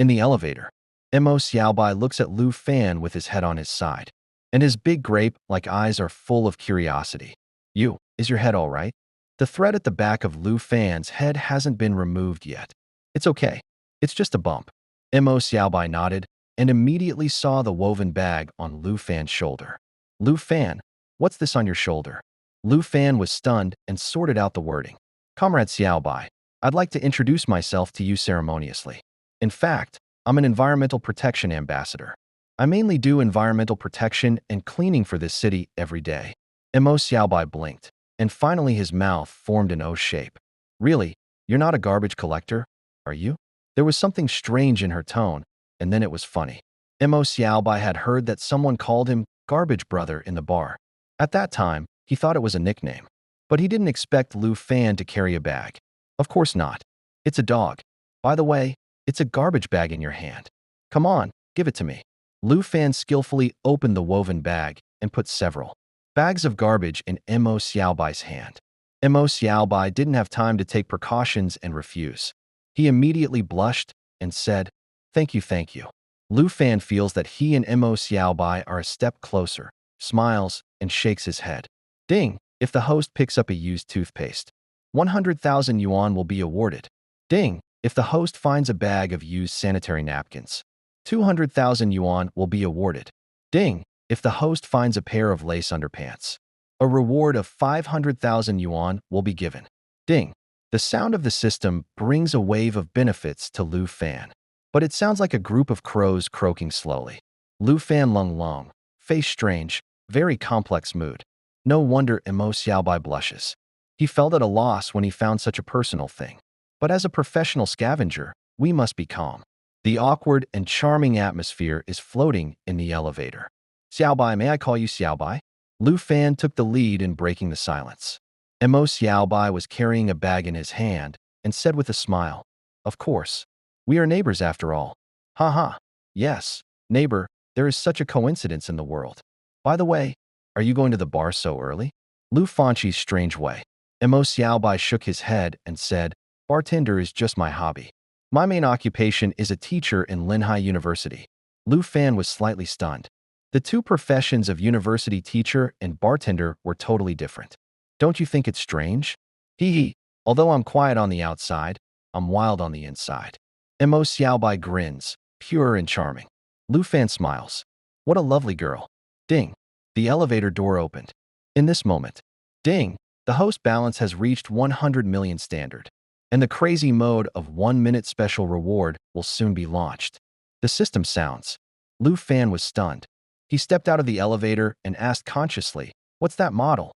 In the elevator, Mo Xiaobai looks at Lu Fan with his head on his side, and his big grape-like eyes are full of curiosity. Is your head all right? The thread at the back of Lu Fan's head hasn't been removed yet. It's okay. It's just a bump. Mo Xiaobai nodded and immediately saw the woven bag on Lu Fan's shoulder. Lu Fan, what's this on your shoulder? Lu Fan was stunned and sorted out the wording. Comrade Xiaobai, I'd like to introduce myself to you ceremoniously. In fact, I'm an environmental protection ambassador. I mainly do environmental protection and cleaning for this city every day. Mo Xiaobai blinked, and finally his mouth formed an O shape. Really? You're not a garbage collector, are you? There was something strange in her tone, and then it was funny. Mo Xiaobai had heard that someone called him Garbage Brother in the bar. At that time, he thought it was a nickname. But he didn't expect Lu Fan to carry a bag. Of course not. It's a dog. By the way, it's a garbage bag in your hand. Come on, give it to me. Lu Fan skillfully opened the woven bag and put several bags of garbage in Mo Xiaobai's hand. Mo Xiaobai didn't have time to take precautions and refuse. He immediately blushed and said, Thank you, thank you. Lu Fan feels that he and Mo Xiaobai are a step closer, smiles, and shakes his head. Ding! If the host picks up a used toothpaste, 100,000 yuan will be awarded. Ding! If the host finds a bag of used sanitary napkins, 200,000 yuan will be awarded. Ding! If the host finds a pair of lace underpants, a reward of 500,000 yuan will be given. Ding! The sound of the system brings a wave of benefits to Lu Fan. But it sounds like a group of crows croaking slowly. Lu Fan lung, face strange, very complex mood. No wonder Mo Xiaobai blushes. He felt at a loss when he found such a personal thing. But as a professional scavenger, we must be calm. The awkward and charming atmosphere is floating in the elevator. Xiaobai, may I call you Xiaobai? Lu Fan took the lead in breaking the silence. Mo Xiaobai was carrying a bag in his hand and said with a smile, Of course. We are neighbors after all. Ha. Yes, neighbor, there is such a coincidence in the world. By the way, are you going to the bar so early? Lu Fanqi's strange way. Mo Xiaobai shook his head and said, Bartender is just my hobby. My main occupation is a teacher in Linhai University. Lu Fan was slightly stunned. The two professions of university teacher and bartender were totally different. Don't you think it's strange? Hee. Although I'm quiet on the outside, I'm wild on the inside. Mo Xiaobai grins, pure and charming. Lu Fan smiles. What a lovely girl. Ding. The elevator door opened. In this moment, ding, the host balance has reached 100 million standard, and the crazy mode of 1-minute special reward will soon be launched. The system sounds. Lu Fan was stunned. He stepped out of the elevator and asked consciously, What's that model?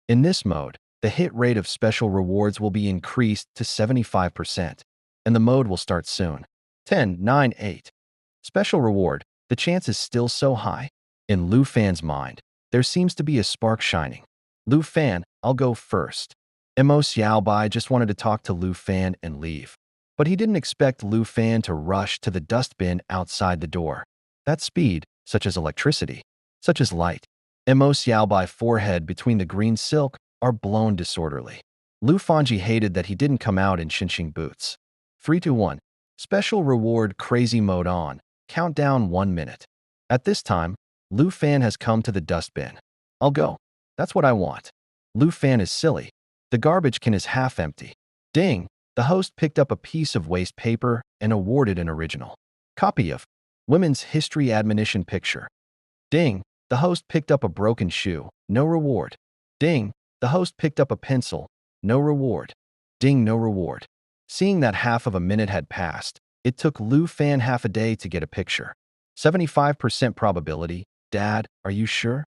In this mode, the hit rate of special rewards will be increased to 75%, and the mode will start soon. 10, 9, 8. Special reward, the chance is still so high. In Lu Fan's mind, there seems to be a spark shining. Lu Fan, I'll go first. Mo Xiaobai just wanted to talk to Lu Fan and leave. But he didn't expect Lu Fan to rush to the dustbin outside the door. That speed, such as electricity, such as light. Mo Xiaobai's forehead between the green silk are blown disorderly. Lu Fanji hated that he didn't come out in Xinxing boots. 3, 2, 1. Special reward crazy mode on. Countdown 1 minute. At this time, Lu Fan has come to the dustbin. I'll go. That's what I want. Lu Fan is silly. The garbage can is half empty. Ding! The host picked up a piece of waste paper and awarded an original copy of Women's History Admonition Picture. Ding! The host picked up a broken shoe. No reward. Ding! The host picked up a pencil. No reward. Ding! No reward. Seeing that half of a minute had passed, it took Lu Fan half a day to get a picture. 75% probability. Dad, are you sure?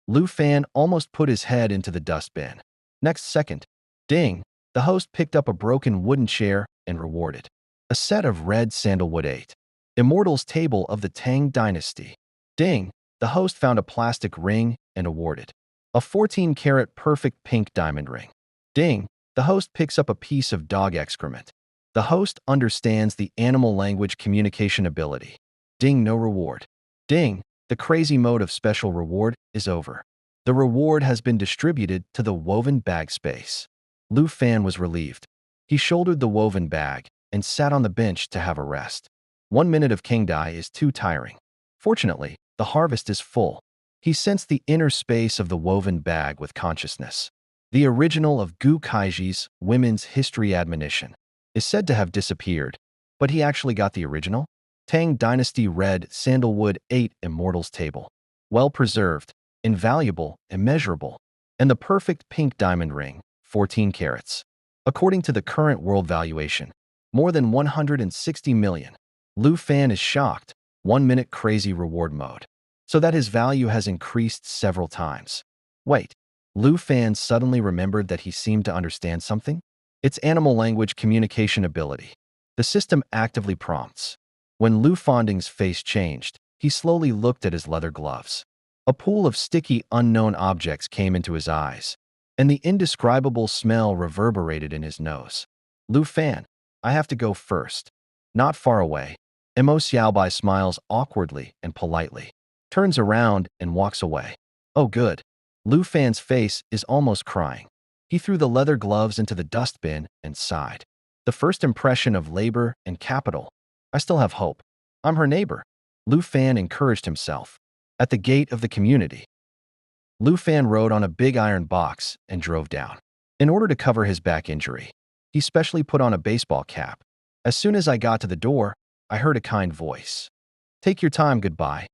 Lu Fan almost put his head into the dustbin. Next second, ding, the host picked up a broken wooden chair and rewarded a set of red sandalwood 8. Immortals Table of the Tang Dynasty. Ding, the host found a plastic ring and awarded a 14-karat perfect pink diamond ring. Ding, the host picks up a piece of dog excrement. The host understands the animal language communication ability. Ding, no reward. Ding, the crazy mode of special reward is over. The reward has been distributed to the woven bag space. Lu Fan was relieved. He shouldered the woven bag and sat on the bench to have a rest. 1 minute of Kingdai is too tiring. Fortunately, the harvest is full. He sensed the inner space of the woven bag with consciousness. The original of Gu Kaiji's Women's History Admonition is said to have disappeared, but he actually got the original? Tang Dynasty Red Sandalwood 8 Immortals Table. Well preserved, invaluable, immeasurable, and the perfect pink diamond ring, 14 carats. According to the current world valuation, more than 160 million. Lu Fan is shocked. 1 minute crazy reward mode. So that his value has increased several times. Wait, Lu Fan suddenly remembered that he seemed to understand something? It's animal language communication ability. The system actively prompts. When Lu Fanding's face changed, he slowly looked at his leather gloves. A pool of sticky, unknown objects came into his eyes, and the indescribable smell reverberated in his nose. Lu Fan, I have to go first. Not far away, Mo Xiaobai smiles awkwardly and politely, turns around and walks away. Oh good. Lu Fan's face is almost crying. He threw the leather gloves into the dustbin and sighed. The first impression of labor and capital. I still have hope. I'm her neighbor. Lu Fan encouraged himself. At the gate of the community, Lu Fan rode on a big iron box and drove down. In order to cover his back injury, he specially put on a baseball cap. As soon as I got to the door, I heard a kind voice. Take your time, goodbye.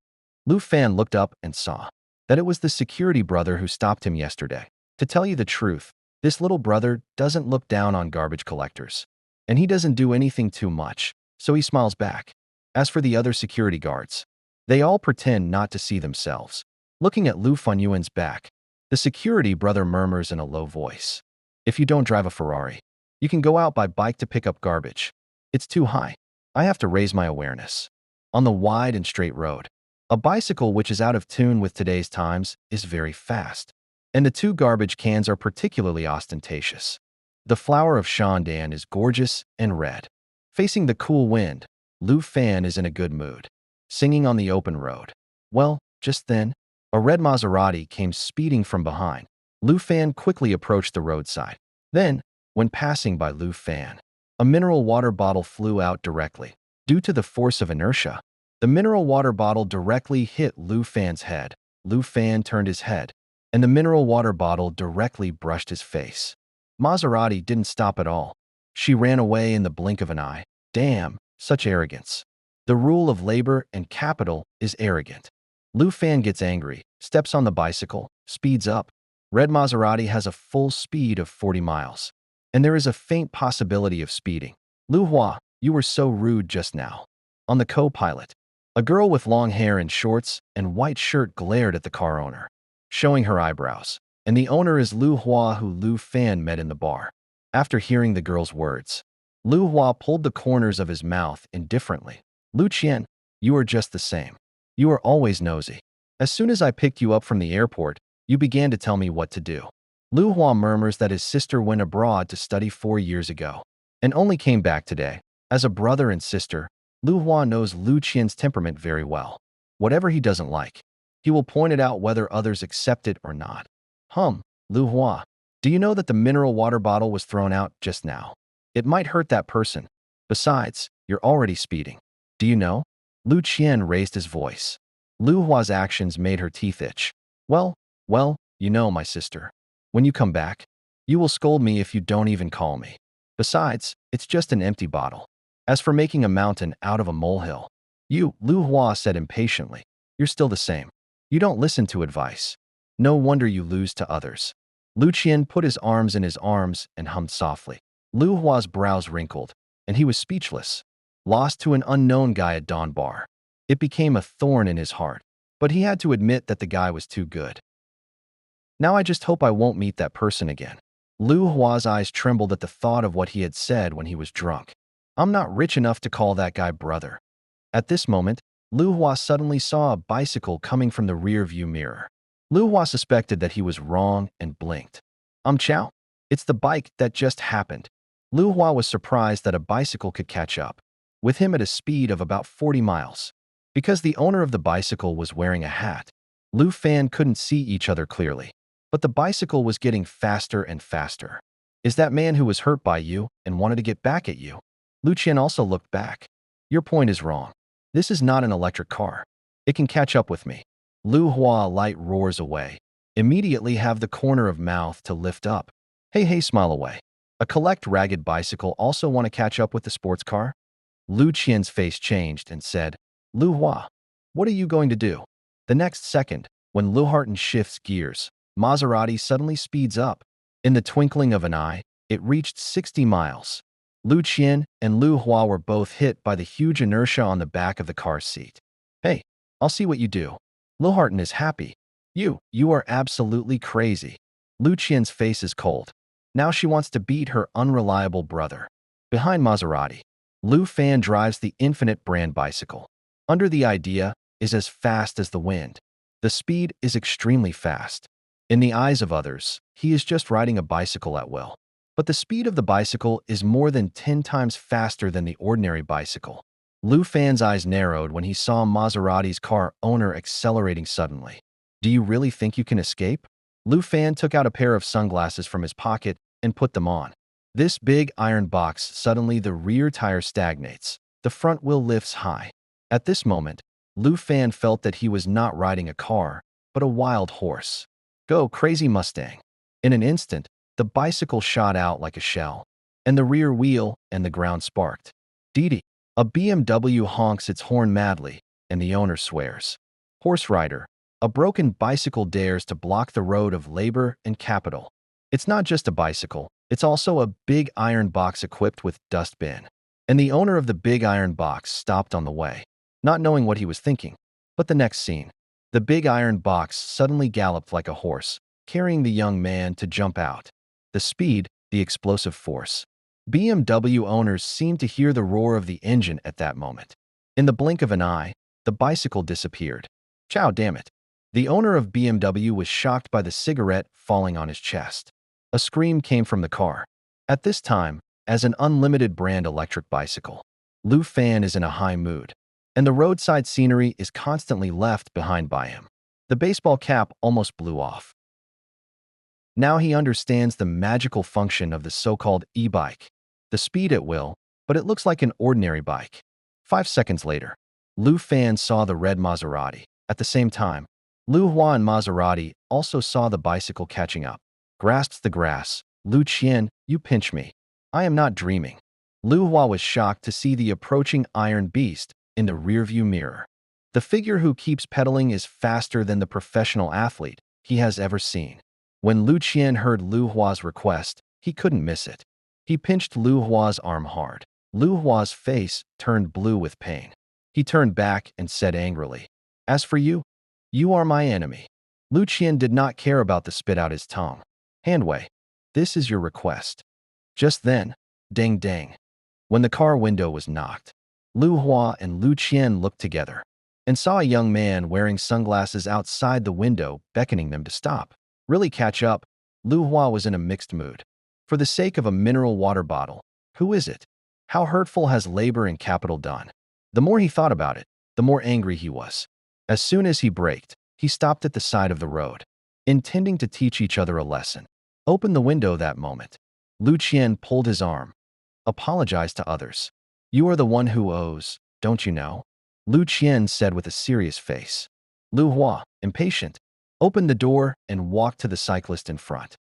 Lu Fan looked up and saw that it was the security brother who stopped him yesterday. To tell you the truth, this little brother doesn't look down on garbage collectors, and he doesn't do anything too much, so he smiles back. As for the other security guards, they all pretend not to see themselves. Looking at Lu Fanyuan's back, the security brother murmurs in a low voice. If you don't drive a Ferrari, you can go out by bike to pick up garbage. It's too high. I have to raise my awareness. On the wide and straight road, a bicycle which is out of tune with today's times is very fast, and the two garbage cans are particularly ostentatious. The flower of Shandan is gorgeous and red. Facing the cool wind, Lu Fan is in a good mood, singing on the open road. Well, just then, a red Maserati came speeding from behind. Lu Fan quickly approached the roadside. Then, when passing by Lu Fan, a mineral water bottle flew out directly. Due to the force of inertia, the mineral water bottle directly hit Lu Fan's head. Lu Fan turned his head, and the mineral water bottle directly brushed his face. Maserati didn't stop at all. She ran away in the blink of an eye. Damn, such arrogance. The rule of labor and capital is arrogant. Lu Fan gets angry, steps on the bicycle, speeds up. Red Maserati has a full speed of 40 miles, and there is a faint possibility of speeding. Lu Hua, you were so rude just now. On the co-pilot, a girl with long hair and shorts and white shirt glared at the car owner, showing her eyebrows. And the owner is Lu Hua, who Lu Fan met in the bar. After hearing the girl's words, Lu Hua pulled the corners of his mouth indifferently. Lu Qian, you are just the same. You are always nosy. As soon as I picked you up from the airport, you began to tell me what to do. Lu Hua murmurs that his sister went abroad to study 4 years ago and only came back today. As a brother and sister, Lu Hua knows Lu Qian's temperament very well. Whatever he doesn't like, he will point it out whether others accept it or not. Lu Hua, do you know that the mineral water bottle was thrown out just now? It might hurt that person. Besides, you're already speeding. Do you know? Lu Qian raised his voice. Lu Hua's actions made her teeth itch. Well, you know, my sister. When you come back, you will scold me if you don't even call me. Besides, it's just an empty bottle. As for making a mountain out of a molehill, you, Lu Hua said impatiently, you're still the same. You don't listen to advice. No wonder you lose to others. Lu Qian put his arms in his arms and hummed softly. Lu Hua's brows wrinkled, and he was speechless. Lost to an unknown guy at Dawn Bar. It became a thorn in his heart, but he had to admit that the guy was too good. Now I just hope I won't meet that person again. Lu Hua's eyes trembled at the thought of what he had said when he was drunk. I'm not rich enough to call that guy brother. At this moment, Lu Hua suddenly saw a bicycle coming from the rear view mirror. Lu Hua suspected that he was wrong and blinked. Chow, it's the bike that just happened. Lu Hua was surprised that a bicycle could catch up with him at a speed of about 40 miles. Because the owner of the bicycle was wearing a hat, Lu Fan couldn't see each other clearly, but the bicycle was getting faster and faster. Is that man who was hurt by you and wanted to get back at you? Lu Qian also looked back. Your point is wrong. This is not an electric car. It can catch up with me. Lu Hua light roars away. Immediately have the corner of mouth to lift up. Hey, hey, smile away. A collect ragged bicycle also want to catch up with the sports car? Lu Qian's face changed and said, Lu Hua, what are you going to do? The next second, when Lu Harton shifts gears, Maserati suddenly speeds up. In the twinkling of an eye, it reached 60 miles. Lu Qian and Lu Hua were both hit by the huge inertia on the back of the car's seat. Hey, I'll see what you do. Lu Harton is happy. You are absolutely crazy. Lu Qian's face is cold. Now she wants to beat her unreliable brother. Behind Maserati, Lu Fan drives the Infinite brand bicycle. Under the idea is as fast as the wind. The speed is extremely fast. In the eyes of others, he is just riding a bicycle at will. But the speed of the bicycle is more than 10 times faster than the ordinary bicycle. Lu Fan's eyes narrowed when he saw Maserati's car owner accelerating suddenly. Do you really think you can escape? Lu Fan took out a pair of sunglasses from his pocket and put them on. This big iron box, suddenly the rear tire stagnates. The front wheel lifts high. At this moment, Lu Fan felt that he was not riding a car, but a wild horse. Go, crazy Mustang. In an instant, the bicycle shot out like a shell, and the rear wheel and the ground sparked. Dee. A BMW honks its horn madly, and the owner swears. Horse rider. A broken bicycle dares to block the road of labor and capital. It's not just a bicycle, it's also a big iron box equipped with dustbin. And the owner of the big iron box stopped on the way, not knowing what he was thinking. But the next scene, the big iron box suddenly galloped like a horse, carrying the young man to jump out. The speed, the explosive force. BMW owners seemed to hear the roar of the engine at that moment. In the blink of an eye, the bicycle disappeared. Chow, damn it. The owner of BMW was shocked by the cigarette falling on his chest. A scream came from the car. At this time, as an unlimited brand electric bicycle, Lu Fan is in a high mood, and the roadside scenery is constantly left behind by him. The baseball cap almost blew off. Now he understands the magical function of the so-called e-bike. The speed at will, but it looks like an ordinary bike. 5 seconds later, Lu Fan saw the red Maserati. At the same time, Lu Hua and Maserati also saw the bicycle catching up. Grasps the grass. Lu Qian, you pinch me. I am not dreaming. Lu Hua was shocked to see the approaching iron beast in the rearview mirror. The figure who keeps pedaling is faster than the professional athlete he has ever seen. When Lu Qian heard Lu Hua's request, he couldn't miss it. He pinched Lu Hua's arm hard. Lu Hua's face turned blue with pain. He turned back and said angrily, As for you, you are my enemy. Lu Qian did not care about the spit out his tongue. Handway, this is your request. Just then, ding dang. When the car window was knocked, Lu Hua and Lu Qian looked together and saw a young man wearing sunglasses outside the window beckoning them to stop. Really catch up, Lu Hua was in a mixed mood. For the sake of a mineral water bottle, who is it? How hurtful has labor and capital done? The more he thought about it, the more angry he was. As soon as he braked, he stopped at the side of the road, intending to teach each other a lesson. Open the window that moment. Lu Qian pulled his arm. Apologize to others. You are the one who owes, don't you know? Lu Qian said with a serious face. Lu Hua, impatient, opened the door and walked to the cyclist in front.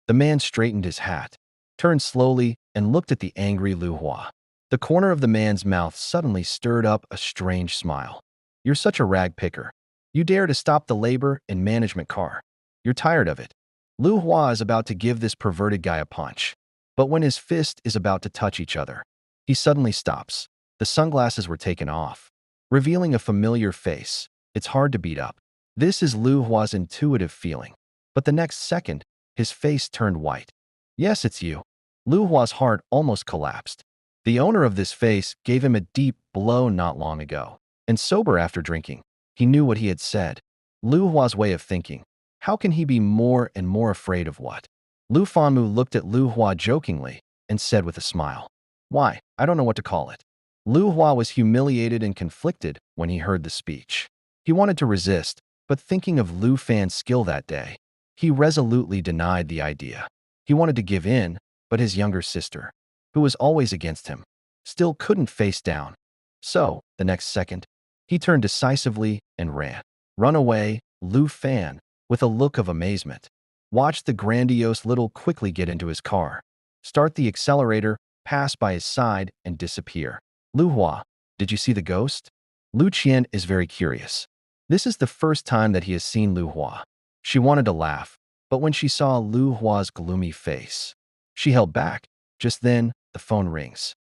The man straightened his hat, turned slowly, and looked at the angry Lu Hua. The corner of the man's mouth suddenly stirred up a strange smile. You're such a rag picker. You dare to stop the labor and management car. You're tired of it. Lu Hua is about to give this perverted guy a punch. But when his fist is about to touch each other, he suddenly stops. The sunglasses were taken off, revealing a familiar face. It's hard to beat up. This is Lu Hua's intuitive feeling. But the next second, his face turned white. Yes, it's you. Lu Hua's heart almost collapsed. The owner of this face gave him a deep blow not long ago. And sober after drinking, he knew what he had said. Lu Hua's way of thinking. How can he be more and more afraid of what? Lu Fanmu looked at Lu Hua jokingly and said with a smile. Why, I don't know what to call it. Lu Hua was humiliated and conflicted when he heard the speech. He wanted to resist, but thinking of Lu Fan's skill that day, he resolutely denied the idea. He wanted to give in, but his younger sister, who was always against him, still couldn't face down. So, the next second, he turned decisively and ran. Run away, Lu Fan, with a look of amazement. Watched the grandiose little quickly get into his car, start the accelerator, pass by his side, and disappear. Lu Hua, did you see the ghost? Lu Qian is very curious. This is the first time that he has seen Lu Hua. She wanted to laugh, but when she saw Lu Hua's gloomy face, she held back. Just then, the phone rings.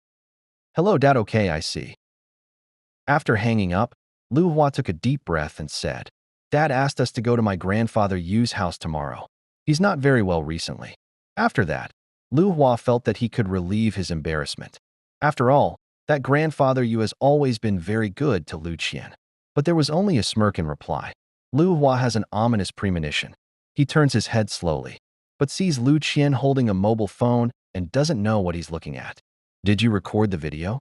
Hello, Dad. Okay, I see. After hanging up, Lu Hua took a deep breath and said, Dad asked us to go to my grandfather Yu's house tomorrow. He's not very well recently. After that, Lu Hua felt that he could relieve his embarrassment. After all, that grandfather Yu has always been very good to Lu Qian. But there was only a smirk in reply. Lu Hua has an ominous premonition. He turns his head slowly, but sees Lu Qian holding a mobile phone and doesn't know what he's looking at. Did you record the video?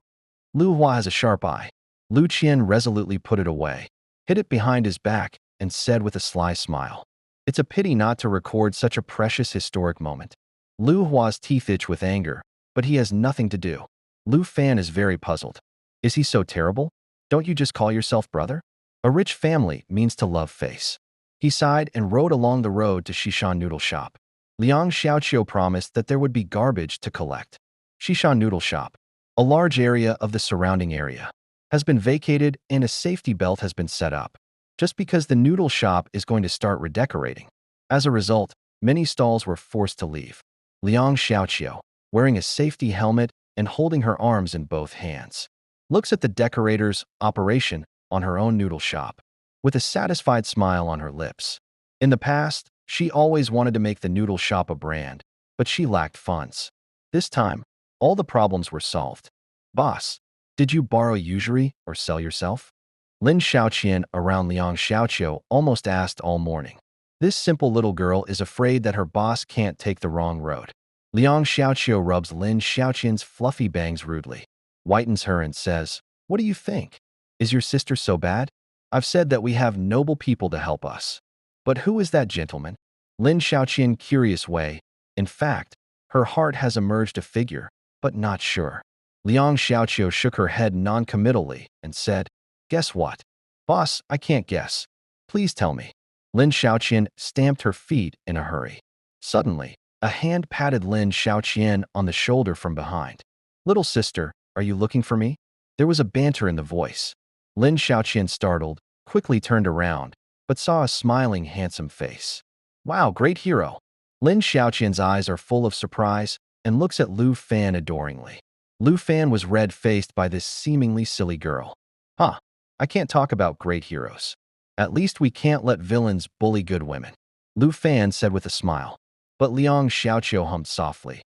Lu Hua has a sharp eye. Lu Qian resolutely put it away, hid it behind his back, and said with a sly smile, It's a pity not to record such a precious historic moment. Lu Hua's teeth itch with anger, but he has nothing to do. Lu Fan is very puzzled. Is he so terrible? Don't you just call yourself brother? A rich family means to love face. He sighed and rode along the road to Shishan Noodle Shop. Liang Xiaoqiu promised that there would be garbage to collect. Shishan Noodle Shop, a large area of the surrounding area, has been vacated and a safety belt has been set up, just because the noodle shop is going to start redecorating. As a result, many stalls were forced to leave. Liang Xiaoqiu, wearing a safety helmet and holding her arms in both hands, looks at the decorator's operation on her own noodle shop, with a satisfied smile on her lips. In the past, she always wanted to make the noodle shop a brand, but she lacked funds. This time, all the problems were solved. Boss, did you borrow usury or sell yourself? Lin Xiaoqian around Liang Xiaoqiu almost asked all morning. This simple little girl is afraid that her boss can't take the wrong road. Liang Xiaoqiu rubs Lin Xiaoqian's fluffy bangs rudely, whitens her and says, What do you think? Is your sister so bad? I've said that we have noble people to help us. But who is that gentleman? Lin Xiaoqian curious way. In fact, her heart has emerged a figure, but not sure. Liang Xiaoqiu shook her head non-committally and said, Guess what? Boss, I can't guess. Please tell me. Lin Xiaoqian stamped her feet in a hurry. Suddenly, a hand patted Lin Xiaoqian on the shoulder from behind. Little sister, are you looking for me? There was a banter in the voice. Lin Xiaoqian, startled, quickly turned around, but saw a smiling, handsome face. Wow, great hero. Lin Xiaoqian's eyes are full of surprise and looks at Lu Fan adoringly. Lu Fan was red-faced by this seemingly silly girl. Huh, I can't talk about great heroes. At least we can't let villains bully good women, Lu Fan said with a smile. But Liang Xiaoqiu hummed softly.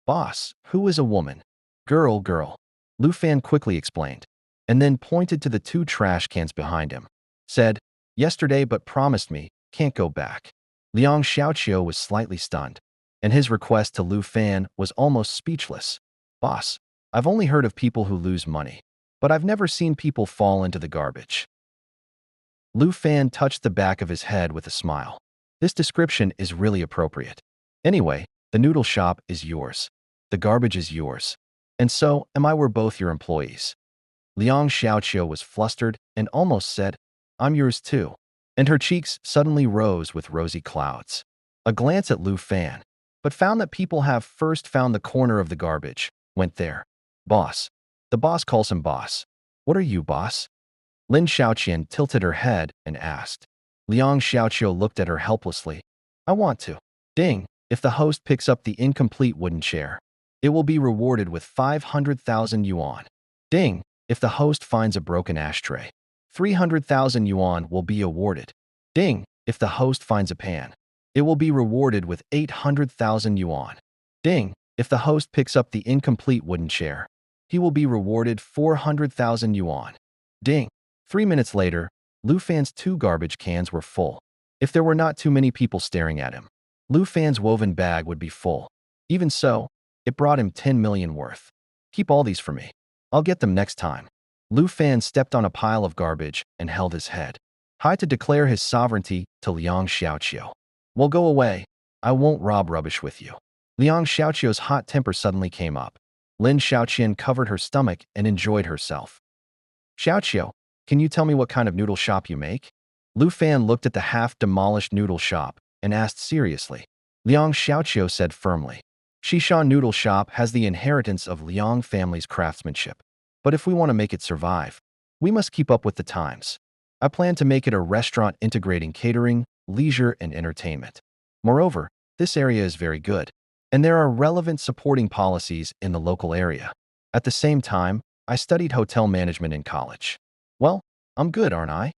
Boss, who is a woman? Girl. Lu Fan quickly explained, and then pointed to the 2 trash cans behind him. Said, Yesterday but promised me, can't go back. Liang Xiaoqiu was slightly stunned, and his request to Lu Fan was almost speechless. Boss, I've only heard of people who lose money, but I've never seen people fall into the garbage. Lu Fan touched the back of his head with a smile. This description is really appropriate. Anyway, the noodle shop is yours. The garbage is yours. And so am I. We're both your employees. Liang Xiaoqiu was flustered and almost said, I'm yours too. And her cheeks suddenly rose with rosy clouds. A glance at Lu Fan, but found that people have first found the corner of the garbage, went there. Boss. The boss calls him boss. What are you, boss? Lin Xiaoqian tilted her head and asked. Liang Xiaoqiu looked at her helplessly. I want to. Ding, if the host picks up the incomplete wooden chair, it will be rewarded with 500,000 yuan. Ding, if the host finds a broken ashtray, 300,000 yuan will be awarded. Ding, if the host finds a pan, it will be rewarded with 800,000 yuan. Ding, if the host picks up the incomplete wooden chair, he will be rewarded 400,000 yuan. Ding. 3 minutes later, Lu Fan's 2 garbage cans were full. If there were not too many people staring at him, Lu Fan's woven bag would be full. Even so, it brought him 10 million worth. Keep all these for me. I'll get them next time. Lu Fan stepped on a pile of garbage and held his head high to declare his sovereignty to Liang Xiaoqiu. Well, go away. I won't rob rubbish with you. Liang Xiaoqiu's hot temper suddenly came up. Lin Xiaoqian covered her stomach and enjoyed herself. Xiaoqiu, can you tell me what kind of noodle shop you make? Lu Fan looked at the half-demolished noodle shop and asked seriously. Liang Xiaoqiu said firmly. Shishan Noodle Shop has the inheritance of Liang family's craftsmanship. But if we want to make it survive, we must keep up with the times. I plan to make it a restaurant integrating catering, leisure, and entertainment. Moreover, this area is very good, and there are relevant supporting policies in the local area. At the same time, I studied hotel management in college. Well, I'm good, aren't I?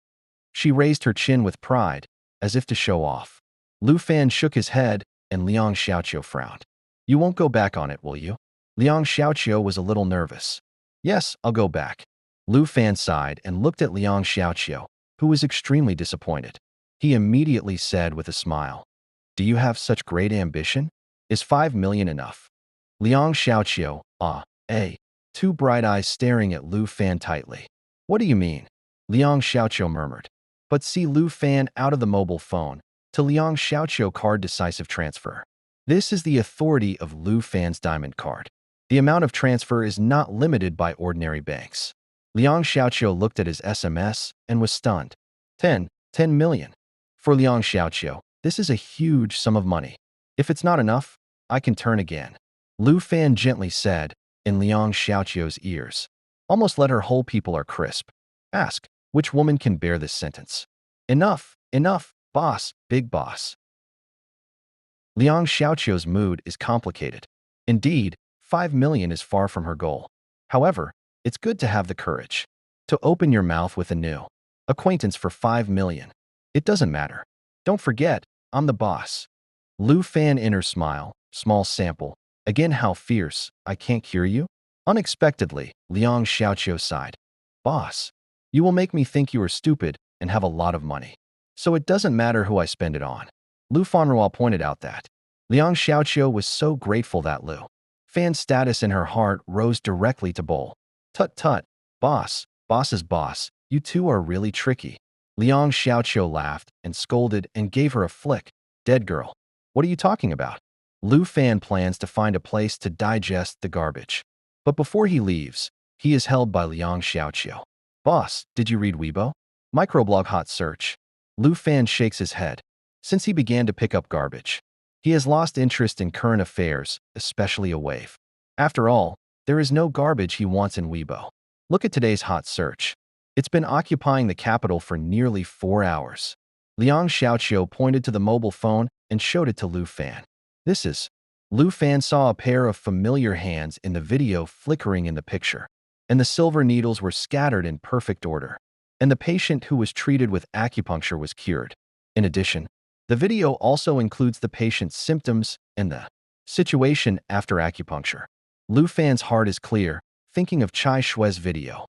She raised her chin with pride, as if to show off. Lu Fan shook his head, and Liang Xiaoqiu frowned. You won't go back on it, will you? Liang Xiaoqiu was a little nervous. Yes, I'll go back. Lu Fan sighed and looked at Liang Xiaoqiu, who was extremely disappointed. He immediately said with a smile, Do you have such great ambition? Is 5 million enough? Liang Xiaoqiu, two bright eyes staring at Lu Fan tightly. What do you mean? Liang Xiaoqiu murmured. But see Lu Fan out of the mobile phone to Liang Xiaoqiu card decisive transfer. This is the authority of Lu Fan's diamond card. The amount of transfer is not limited by ordinary banks. Liang Xiaoqiu looked at his SMS and was stunned. 10 million. For Liang Xiaoqiu, this is a huge sum of money. If it's not enough, I can turn again. Lu Fan gently said in Liang Xiaoqiu's ears. Almost let her whole people are crisp. Ask, which woman can bear this sentence? Enough, boss, big boss. Liang Xiaoqiu's mood is complicated. Indeed, 5 million is far from her goal. However, it's good to have the courage to open your mouth with a new acquaintance for 5 million. It doesn't matter. Don't forget, I'm the boss. Lu Fan inner smile, small sample. Again, how fierce, I can't hear you? Unexpectedly, Liang Xiaoqiu sighed. Boss, you will make me think you are stupid and have a lot of money. So it doesn't matter who I spend it on. Lu Fanhua pointed out that. Liang Xiaoqiu was so grateful that Lu Fan's status in her heart rose directly to bowl. Tut, boss's boss, you two are really tricky. Liang Xiaoqiu laughed and scolded and gave her a flick. Dead girl. What are you talking about? Lu Fan plans to find a place to digest the garbage. But before he leaves, he is held by Liang Xiaoqiu. Boss, did you read Weibo? Microblog hot search. Lu Fan shakes his head. Since he began to pick up garbage, he has lost interest in current affairs, especially a wave. After all, there is no garbage he wants in Weibo. Look at today's hot search. It's been occupying the capital for nearly 4 hours. Liang Xiaoqiu pointed to the mobile phone and showed it to Lu Fan. This is. Lu Fan saw a pair of familiar hands in the video flickering in the picture, and the silver needles were scattered in perfect order. And the patient who was treated with acupuncture was cured. In addition, the video also includes the patient's symptoms and the situation after acupuncture. Lu Fan's heart is clear, thinking of Chai Shue's video.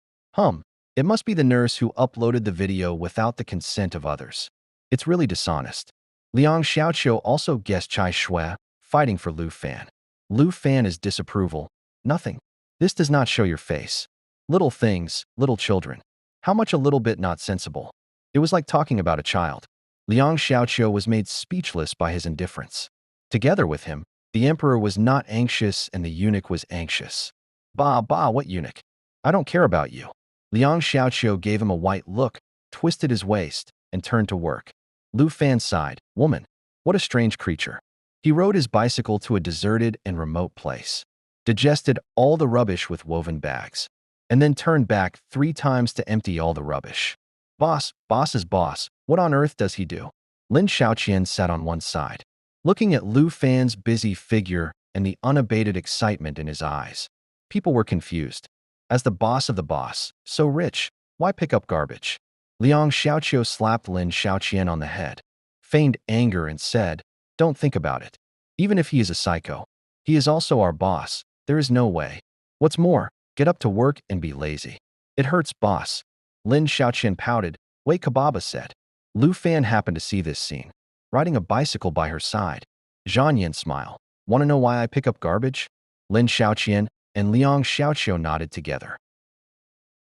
It must be the nurse who uploaded the video without the consent of others. It's really dishonest. Liang Xiaoqiu also guessed Chai Shue, fighting for Lu Fan. Lu Fan is disapproval. Nothing. This does not show your face. Little things, little children. How much a little bit not sensible? It was like talking about a child. Liang Xiaoqiu was made speechless by his indifference. Together with him, the emperor was not anxious and the eunuch was anxious. What eunuch? I don't care about you. Liang Xiaoqiu gave him a white look, twisted his waist, and turned to work. Lu Fan sighed. Woman, what a strange creature. He rode his bicycle to a deserted and remote place, digested all the rubbish with woven bags, and then turned back 3 times to empty all the rubbish. Boss's boss, what on earth does he do? Lin Xiaoqian sat on one side, looking at Lu Fan's busy figure and the unabated excitement in his eyes. People were confused. As the boss of the boss, so rich, why pick up garbage? Liang Xiaoqiu slapped Lin Xiaoqian on the head, feigned anger and said, Don't think about it. Even if he is a psycho, he is also our boss. There is no way. What's more, get up to work and be lazy. It hurts, boss. Lin Xiaoqian pouted. Wait, Kababa said. Lu Fan happened to see this scene, riding a bicycle by her side. Zhang Yan smiled. Want to know why I pick up garbage? Lin Xiaoqian and Liang Xiaoqiu nodded together.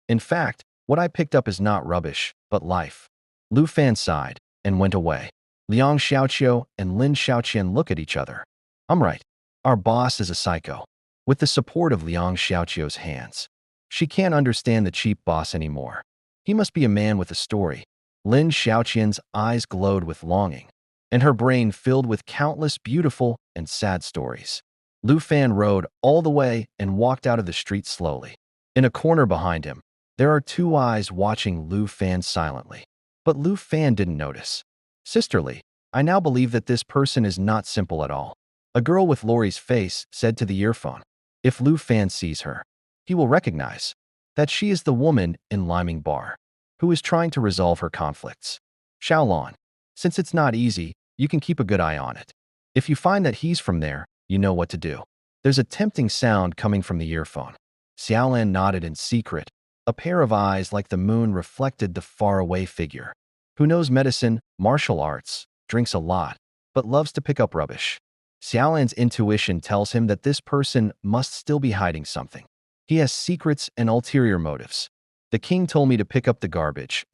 In fact, what I picked up is not rubbish, but life. Lu Fan sighed and went away. Liang Xiaoqiu and Lin Xiaoqian look at each other. I'm right. Our boss is a psycho. with the support of Liang Xiaoqiu's hands. She can't understand the cheap boss anymore. He must be a man with a story. Lin Xiaoqian's eyes glowed with longing, and her brain filled with countless beautiful and sad stories. Lu Fan rode all the way and walked out of the street slowly. In a corner behind him, there are two eyes watching Lu Fan silently. But Lu Fan didn't notice. Sisterly, I now believe that this person is not simple at all. A girl with Lori's face said to the earphone. If Lu Fan sees her, he will recognize that she is the woman in Liming Bar, who is trying to resolve her conflicts. Xiaolon, since it's not easy, you can keep a good eye on it. If you find that he's from there, you know what to do. There's a tempting sound coming from the earphone. Xiaolan nodded in secret. A pair of eyes like the moon reflected the faraway figure, who knows medicine, martial arts, drinks a lot, but loves to pick up rubbish. Xiaolan's intuition tells him that this person must still be hiding something. He has secrets and ulterior motives. The king told me to pick up the garbage.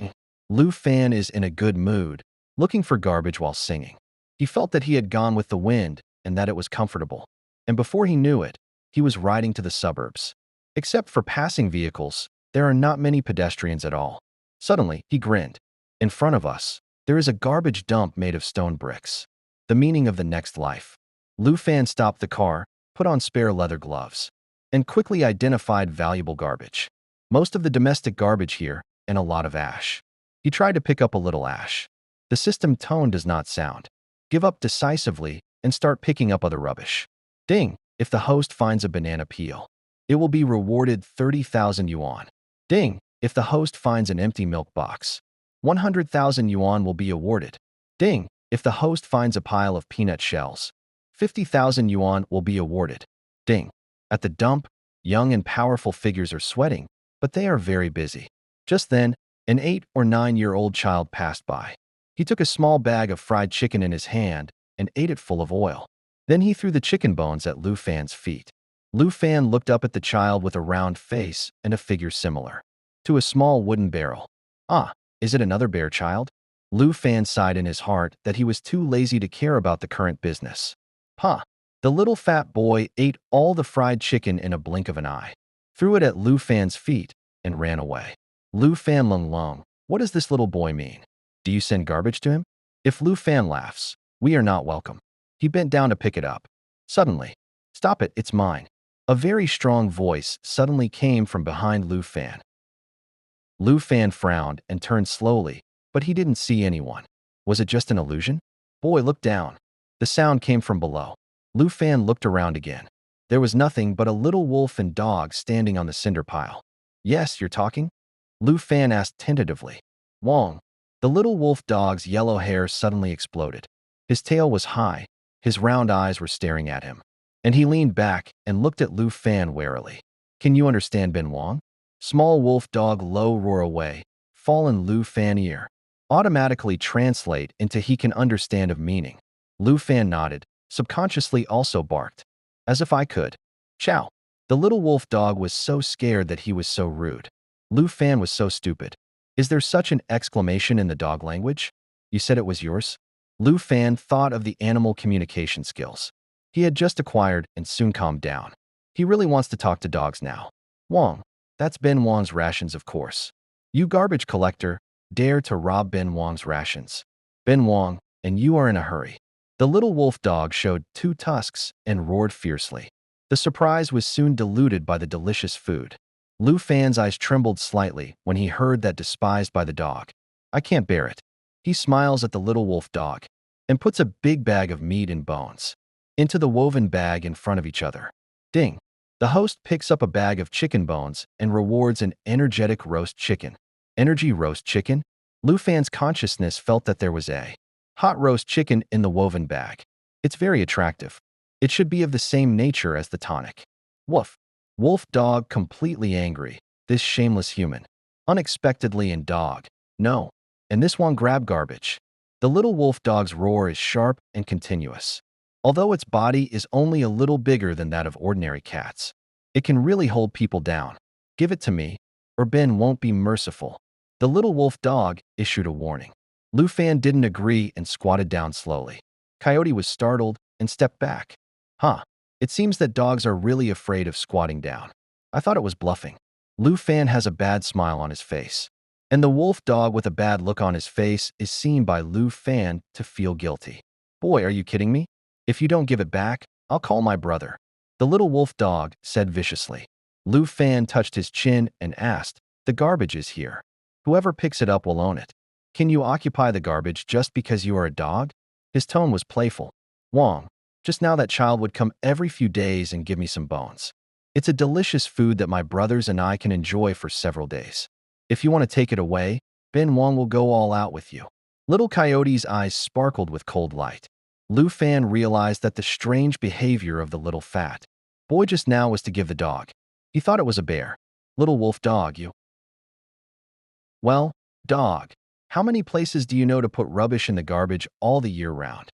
Lu Fan is in a good mood, looking for garbage while singing. He felt that he had gone with the wind and that it was comfortable. And before he knew it, he was riding to the suburbs. Except for passing vehicles, there are not many pedestrians at all. Suddenly, he grinned. In front of us, there is a garbage dump made of stone bricks. The meaning of the next life. Lu Fan stopped the car, put on spare leather gloves, and quickly identified valuable garbage. Most of the domestic garbage here, and a lot of ash. He tried to pick up a little ash. The system tone does not sound. Give up decisively and start picking up other rubbish. Ding! If the host finds a banana peel, it will be rewarded 30,000 yuan. Ding! If the host finds an empty milk box, 100,000 yuan will be awarded. Ding! If the host finds a pile of peanut shells, 50,000 yuan will be awarded. Ding! At the dump, young and powerful figures are sweating, but they are very busy. Just then, an 8 or 9-year-old child passed by. He took a small bag of fried chicken in his hand and ate it full of oil. Then he threw the chicken bones at Lu Fan's feet. Lu Fan looked up at the child with a round face and a figure similar to a small wooden barrel. Ah, is it another bear child? Lu Fan sighed in his heart that he was too lazy to care about the current business. Huh. The little fat boy ate all the fried chicken in a blink of an eye, threw it at Lu Fan's feet, and ran away. Lu Fan Lung Lung, what does this little boy mean? Do you send garbage to him? If Lu Fan laughs, we are not welcome. He bent down to pick it up. Suddenly, stop it, it's mine. A very strong voice suddenly came from behind Lu Fan. Lu Fan frowned and turned slowly, but he didn't see anyone. Was it just an illusion? Boy, look down. The sound came from below. Lu Fan looked around again. There was nothing but a little wolf and dog standing on the cinder pile. Yes, you're talking? Lu Fan asked tentatively. Wong. The little wolf dog's yellow hair suddenly exploded. His tail was high. His round eyes were staring at him. And he leaned back and looked at Lu Fan warily. Can you understand Ben Wong? Small wolf dog low roar away, fall in Lu Fan ear. Automatically translate into he can understand of meaning. Lu Fan nodded, subconsciously also barked. As if I could. Chow. The little wolf dog was so scared that he was so rude. Lu Fan was so stupid. Is there such an exclamation in the dog language? You said it was yours? Lu Fan thought of the animal communication skills he had just acquired and soon calmed down. He really wants to talk to dogs now. Wong. That's Ben Wong's rations, of course. You garbage collector, dare to rob Ben Wong's rations. Ben Wong, and you are in a hurry. The little wolf dog showed 2 tusks and roared fiercely. The surprise was soon diluted by the delicious food. Lu Fan's eyes trembled slightly when he heard that despised by the dog. I can't bear it. He smiles at the little wolf dog and puts a big bag of meat and bones into the woven bag in front of each other. Ding. The host picks up a bag of chicken bones and rewards an energetic roast chicken. Energy roast chicken? Lu Fan's consciousness felt that there was a hot roast chicken in the woven bag. It's very attractive. It should be of the same nature as the tonic. Woof. Wolf dog completely angry. This shameless human. Unexpectedly and dog. No. And this one grab garbage. The little wolf dog's roar is sharp and continuous. Although its body is only a little bigger than that of ordinary cats, it can really hold people down. Give it to me, or Ben won't be merciful. The little wolf dog issued a warning. Lu Fan didn't agree and squatted down slowly. Coyote was startled and stepped back. Huh. It seems that dogs are really afraid of squatting down. I thought it was bluffing. Lu Fan has a bad smile on his face. And the wolf dog with a bad look on his face is seen by Lu Fan to feel guilty. Boy, are you kidding me? If you don't give it back, I'll call my brother. The little wolf dog said viciously. Lu Fan touched his chin and asked, the garbage is here. Whoever picks it up will own it. Can you occupy the garbage just because you are a dog? His tone was playful. Wong, just now that child would come every few days and give me some bones. It's a delicious food that my brothers and I can enjoy for several days. If you want to take it away, Ben Wong will go all out with you. Little Coyote's eyes sparkled with cold light. Lu Fan realized that the strange behavior of the little fat boy just now was to give the dog. He thought it was a bear. Little wolf dog, you. Well, dog, how many places do you know to put rubbish in the garbage all the year round?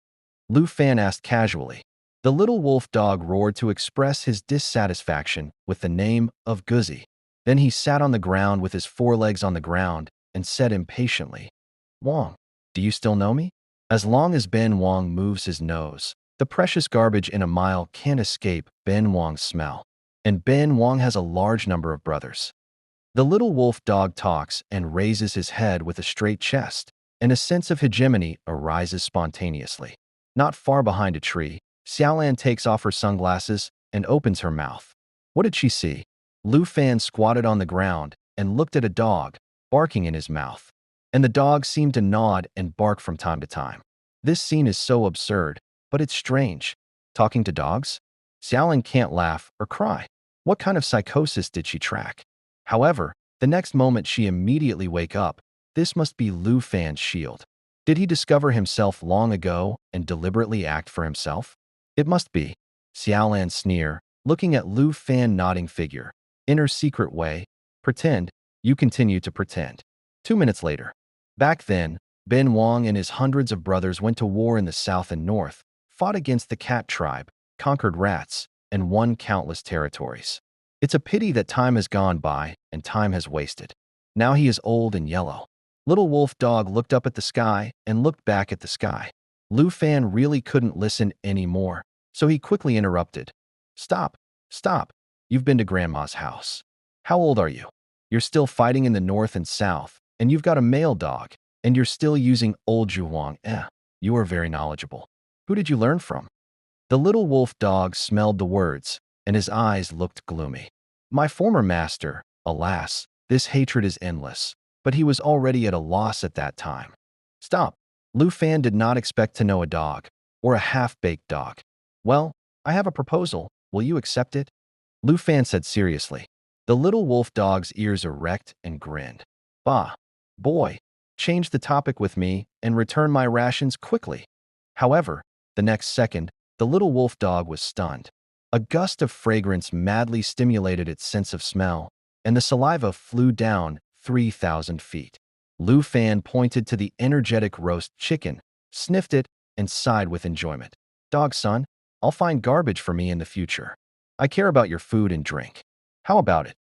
Lu Fan asked casually. The little wolf dog roared to express his dissatisfaction with the name of Guzzy. Then he sat on the ground with his forelegs on the ground and said impatiently, Wong, do you still know me? As long as Ben Wong moves his nose, the precious garbage in a mile can't escape Ben Wong's smell. And Ben Wong has a large number of brothers. The little wolf dog talks and raises his head with a straight chest, and a sense of hegemony arises spontaneously. Not far behind a tree, Xiaolan takes off her sunglasses and opens her mouth. What did she see? Lu Fan squatted on the ground and looked at a dog, barking in his mouth. And the dog seemed to nod and bark from time to time. This scene is so absurd, but it's strange. Talking to dogs? Xiaolan can't laugh or cry. What kind of psychosis did she track? However, the next moment she immediately wake up. This must be Lu Fan's shield. Did he discover himself long ago and deliberately act for himself? It must be. Xiaolan sneer, looking at Lu Fan nodding figure. In her secret way, pretend, you continue to pretend. 2 minutes later. Back then, Ben Wong and his hundreds of brothers went to war in the south and north, fought against the cat tribe, conquered rats, and won countless territories. It's a pity that time has gone by and time has wasted. Now he is old and yellow. Little wolf dog looked up at the sky and looked back at the sky. Lu Fan really couldn't listen anymore, so he quickly interrupted. Stop, stop. You've been to Grandma's house. How old are you? You're still fighting in the north and south, and you've got a male dog, and you're still using old Zhuang. You are very knowledgeable. Who did you learn from? The little wolf dog smelled the words, and his eyes looked gloomy. My former master, alas, this hatred is endless, but he was already at a loss at that time. Stop. Lu Fan did not expect to know a dog, or a half-baked dog. Well, I have a proposal. Will you accept it? Lu Fan said seriously. The little wolf dog's ears erect and grinned. Bah, boy, change the topic with me and return my rations quickly. However, the next second, the little wolf dog was stunned. A gust of fragrance madly stimulated its sense of smell, and the saliva flew down 3,000 feet. Lu Fan pointed to the energetic roast chicken, sniffed it, and sighed with enjoyment. Dog son, I'll find garbage for me in the future. I care about your food and drink. How about it?